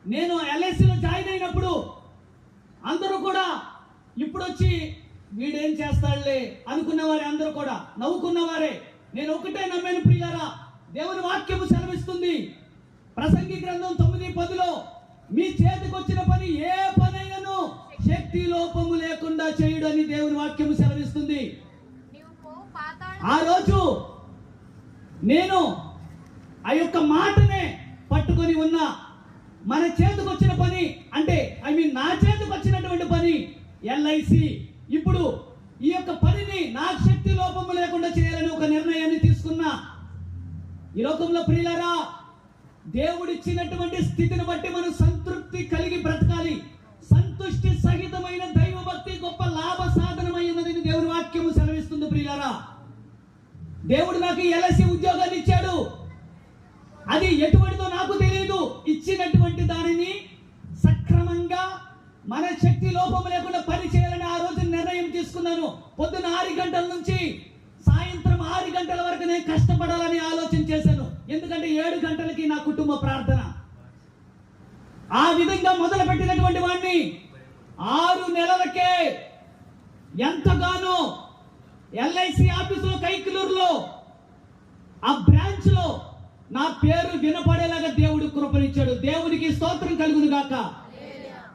నేను ఎల్ఐసిలో జాయిన్ అయినప్పుడు అందరూ కూడా ఇప్పుడు వచ్చి వీడేం చేస్తాడులే అనుకున్నవారే, అందరూ కూడా నవ్వుకున్నవారే. నేను ఒకటే నమ్మాను ప్రియులారా, దేవుని వాక్యము సెలవిస్తుంది ప్రసంగి గ్రంథం 9:10లో, మీ చేతికి వచ్చిన పని ఏ పనైనను శక్తి లోపము లేకుండా చేయుడు అని దేవుని వాక్యము సెలవిస్తుంది. ఆ రోజు నేను ఆ యొక్క మాటనే పట్టుకొని ఉన్నా. మన చేతికి వచ్చిన పని అంటే నా చేతికి వచ్చినటువంటి పని ఎల్ఐసి. ఇప్పుడు ఈ యొక్క పనిని నా శక్తి లోపము లేకుండా చేయాలని ఒక నిర్ణయాన్ని తీసుకున్నా. ఈ లోకంలో ప్రియులారా, దేవుడిచ్చినటువంటి స్థితిని బట్టి మనం సంతృప్తి కలిగి బ్రతకాలి. సంతుష్టి సహితమైన దైవ భక్తి గొప్ప లాభ సాధనమైనది దేవుని వాక్యము సెలవిస్తుంది ప్రియులారా. దేవుడు నాకు ఎల్ఐసి ఉద్యోగాన్ని ఇచ్చాడు. అది ఎటువంటిదో నాకు తెలియదు. ఇచ్చినటువంటి దానిని సక్రమంగా మన శక్తి లోపం లేకుండా పని చేయాలని ఆ రోజు నిర్ణయం తీసుకున్నాను. పొద్దున 6 గంటల నుంచి సాయంత్రం 6 గంటల వరకు నేను కష్టపడాలని ఆలోచన చేశాను. ఎందుకంటే 7 గంటలకి నా కుటుంబ ప్రార్థన. ఆ విధంగా మొదలు పెట్టినటువంటి వాడిని 6 నెలలకే ఎంతగానో ఎల్ఐసి ఆఫీసులో కైకలూరులో ఆ బ్రాంచ్ లో నా పేరు వినపడేలాగా దేవుడు కృపనిచ్చాడు. దేవునికి స్తోత్రం కలుగును గాక.